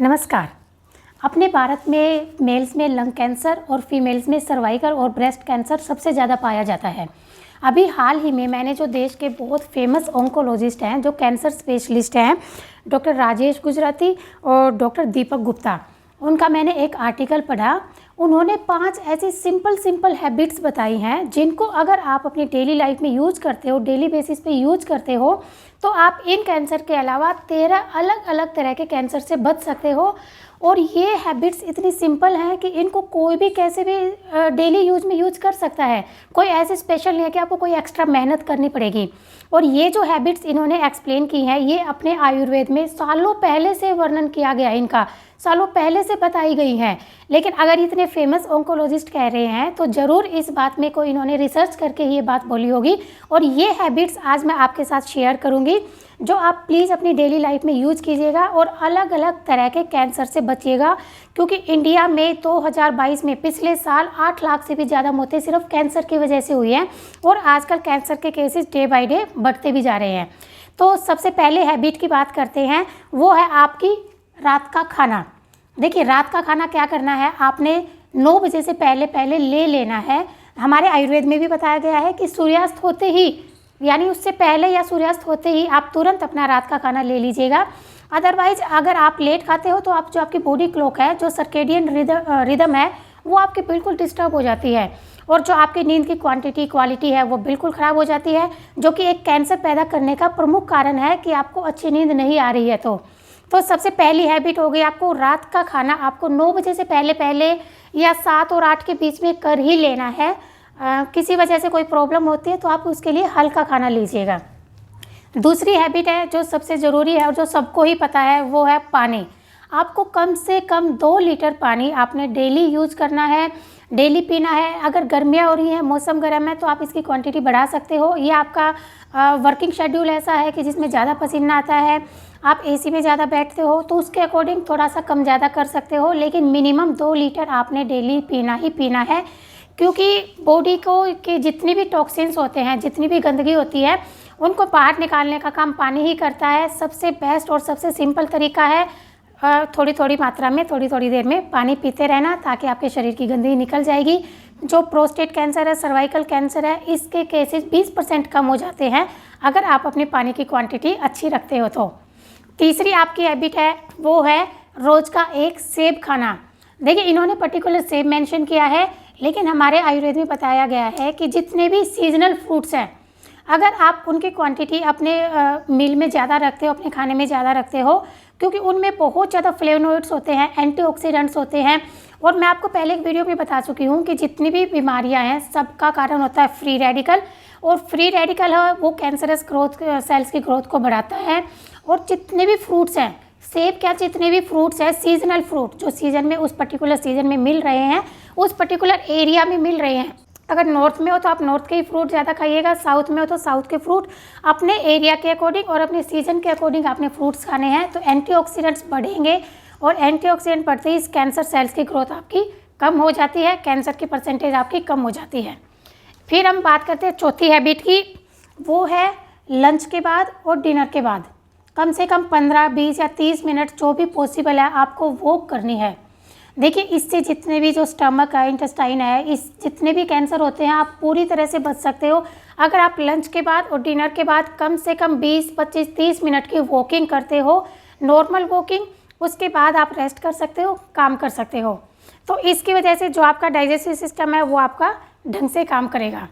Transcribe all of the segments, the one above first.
नमस्कार। अपने भारत में मेल्स में लंग कैंसर और फीमेल्स में सर्वाइकल और ब्रेस्ट कैंसर सबसे ज़्यादा पाया जाता है। अभी हाल ही में मैंने जो देश के बहुत फेमस ऑन्कोलॉजिस्ट हैं, जो कैंसर स्पेशलिस्ट हैं, डॉक्टर राजेश गुजराती और डॉक्टर दीपक गुप्ता, उनका मैंने एक आर्टिकल पढ़ा। उन्होंने 5 ऐसी सिंपल हैबिट्स बताई हैं जिनको अगर आप अपनी डेली लाइफ में यूज़ करते हो, डेली बेसिस पे यूज़ करते हो, तो आप इन कैंसर के अलावा 13 अलग अलग तरह के कैंसर से बच सकते हो। और ये हैबिट्स इतनी सिंपल हैं कि इनको कोई भी कैसे भी डेली यूज में यूज कर सकता है। कोई ऐसे स्पेशल नहीं है कि आपको कोई एक्स्ट्रा मेहनत करनी पड़ेगी। और ये जो हैबिट्स इन्होंने एक्सप्लेन की हैं, ये अपने आयुर्वेद में सालों पहले से वर्णन किया गया, इनका सालों पहले से बताई गई हैं। लेकिन अगर इतने फेमस ऑन्कोलॉजिस्ट कह रहे हैं तो ज़रूर इस बात में कोई इन्होंने रिसर्च करके ये बात बोली होगी। और ये हैबिट्स आज मैं आपके साथ शेयर करूँगी, जो आप प्लीज़ अपनी डेली लाइफ में यूज़ कीजिएगा और अलग अलग तरह के कैंसर से बचिएगा। क्योंकि इंडिया में 2022 में पिछले साल 8 लाख से भी ज़्यादा मौतें सिर्फ कैंसर की वजह से हुई हैं। और आजकल कैंसर के केसेस डे बाय डे बढ़ते भी जा रहे हैं। तो सबसे पहले हैबिट की बात करते हैं, वो है आपकी रात का खाना। देखिए, रात का खाना क्या करना है, आपने 9 बजे से पहले ले लेना है। हमारे आयुर्वेद में भी बताया गया है कि सूर्यास्त होते ही, यानी उससे पहले या सूर्यास्त होते ही आप तुरंत अपना रात का खाना ले लीजिएगा। अदरवाइज अगर आप लेट खाते हो तो आप जो आपकी बॉडी क्लॉक है, जो सर्केडियन रिदम है, वो आपकी बिल्कुल डिस्टर्ब हो जाती है। और जो आपकी नींद की क्वालिटी है वो बिल्कुल ख़राब हो जाती है, जो कि एक कैंसर पैदा करने का प्रमुख कारण है कि आपको अच्छी नींद नहीं आ रही है। तो सबसे पहली हैबिट हो गई, आपको रात का खाना आपको 9 बजे से पहले या 7 और 8 के बीच में कर ही लेना है। किसी वजह से कोई प्रॉब्लम होती है तो आप उसके लिए हल्का खाना लीजिएगा। दूसरी हैबिट है जो सबसे ज़रूरी है और जो सबको ही पता है, वो है पानी। आपको कम से कम 2 लीटर पानी आपने डेली यूज़ करना है, डेली पीना है। अगर गर्मियाँ हो रही हैं, मौसम गर्म है, तो आप इसकी क्वांटिटी बढ़ा सकते हो। ये आपका वर्किंग शेड्यूल ऐसा है कि जिसमें ज़्यादा पसीना आता है, आप एसी में ज़्यादा बैठते हो, तो उसके अकॉर्डिंग थोड़ा सा कम ज़्यादा कर सकते हो। लेकिन मिनिमम 2 लीटर आपने डेली पीना ही पीना है। क्योंकि बॉडी को के जितनी भी टॉक्सिन्स होते हैं, जितनी भी गंदगी होती है, उनको बाहर निकालने का काम पानी ही करता है। सबसे बेस्ट और सबसे सिंपल तरीका है थोड़ी मात्रा में थोड़ी देर में पानी पीते रहना, ताकि आपके शरीर की गंदगी निकल जाएगी। जो प्रोस्टेट कैंसर है, सर्वाइकल कैंसर है, इसके केसेस 20% कम हो जाते हैं अगर आप अपनी पानी की क्वांटिटी अच्छी रखते हो तो। तीसरी आपकी हैबिट है, वो है रोज़ का एक सेब खाना। देखिए, इन्होंने पर्टिकुलर सेब मेंशन किया है, लेकिन हमारे आयुर्वेद में बताया गया है कि जितने भी सीजनल फ्रूट्स हैं, अगर आप उनकी क्वांटिटी अपने मील में ज़्यादा रखते हो, अपने खाने में ज़्यादा रखते हो, क्योंकि उनमें बहुत ज़्यादा फ्लेवोनॉइड्स होते हैं, एंटीऑक्सीडेंट्स होते हैं। और मैं आपको पहले एक वीडियो में बता चुकी हूँ कि जितनी भी बीमारियाँ हैं, सबका कारण होता है फ्री रेडिकल। और फ्री रेडिकल है वो कैंसरस ग्रोथ सेल्स की ग्रोथ को बढ़ाता है। और जितने भी फ्रूट्स हैं, सेब क्या, जितने भी फ्रूट्स हैं, सीजनल फ्रूट जो सीजन में उस पर्टिकुलर सीजन में मिल रहे हैं, उस पर्टिकुलर एरिया में मिल रहे हैं। अगर नॉर्थ में हो तो आप नॉर्थ के ही फ्रूट ज़्यादा खाइएगा, साउथ में हो तो साउथ के फ्रूट। अपने एरिया के अकॉर्डिंग और अपने सीजन के अकॉर्डिंग आपने फ्रूट्स खाने हैं, तो एंटीऑक्सीडेंट्स बढ़ेंगे। और एंटीऑक्सीडेंट बढ़ते ही कैंसर सेल्स की ग्रोथ आपकी कम हो जाती है, कैंसर की परसेंटेज आपकी कम हो जाती है। फिर हम बात करते हैं चौथी हैबिट की, वो है लंच के बाद और डिनर के बाद कम से कम 15, 20 या 30 मिनट, जो भी पॉसिबल है, आपको वॉक करनी है। देखिए, इससे जितने भी जो स्टमक है, इंटेस्टाइन है, इस जितने भी कैंसर होते हैं, आप पूरी तरह से बच सकते हो अगर आप लंच के बाद और डिनर के बाद कम से कम 20, 25, 30 मिनट की वॉकिंग करते हो, नॉर्मल वॉकिंग। उसके बाद आप रेस्ट कर सकते हो, काम कर सकते हो। तो इसकी वजह से जो आपका डाइजेस्टिव सिस्टम है वो आपका ढंग से काम करेगा।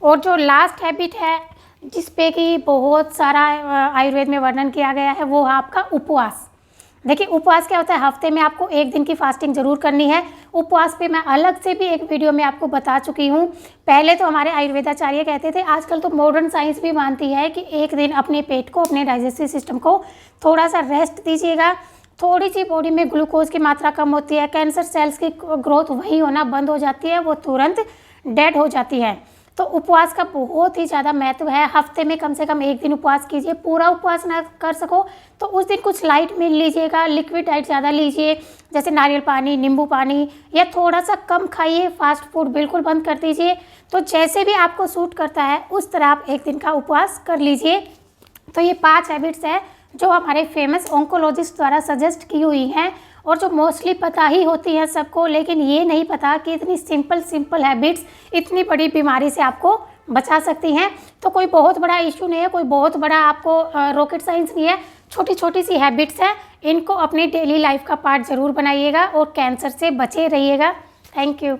और जो लास्ट हैबिट है, जिस पे कि बहुत सारा आयुर्वेद में वर्णन किया गया है, वो है आपका उपवास। देखिए, उपवास क्या होता है, हफ्ते में आपको 1 दिन की फास्टिंग जरूर करनी है। उपवास पे मैं अलग से भी एक वीडियो में आपको बता चुकी हूँ। पहले तो हमारे आयुर्वेदाचार्य कहते थे, आजकल तो मॉडर्न साइंस भी मानती है कि 1 दिन अपने पेट को, अपने डाइजेस्टिव सिस्टम को थोड़ा सा रेस्ट दीजिएगा। थोड़ी सी बॉडी में ग्लूकोज की मात्रा कम होती है, कैंसर सेल्स की ग्रोथ वही होना बंद हो जाती है, वो तुरंत डेड हो जाती है। तो उपवास का बहुत ही ज़्यादा महत्व है। हफ्ते में कम से कम 1 दिन उपवास कीजिए। पूरा उपवास ना कर सको तो उस दिन कुछ लाइट मील लीजिएगा, लिक्विड डाइट ज़्यादा लीजिए, जैसे नारियल पानी, नींबू पानी, या थोड़ा सा कम खाइए, फास्ट फूड बिल्कुल बंद कर दीजिए। तो जैसे भी आपको सूट करता है उस तरह आप 1 दिन का उपवास कर लीजिए। तो ये 5 हैबिट्स हैं जो हमारे फेमस ऑन्कोलॉजिस्ट द्वारा सजेस्ट की हुई हैं और जो मोस्टली पता ही होती हैं सबको, लेकिन ये नहीं पता कि इतनी सिंपल हैबिट्स इतनी बड़ी बीमारी से आपको बचा सकती हैं। तो कोई बहुत बड़ा इशू नहीं है, कोई बहुत बड़ा आपको रॉकेट साइंस नहीं है, छोटी छोटी सी हैबिट्स हैं, इनको अपनी डेली लाइफ का पार्ट ज़रूर बनाइएगा और कैंसर से बचे रहिएगा। Thank you.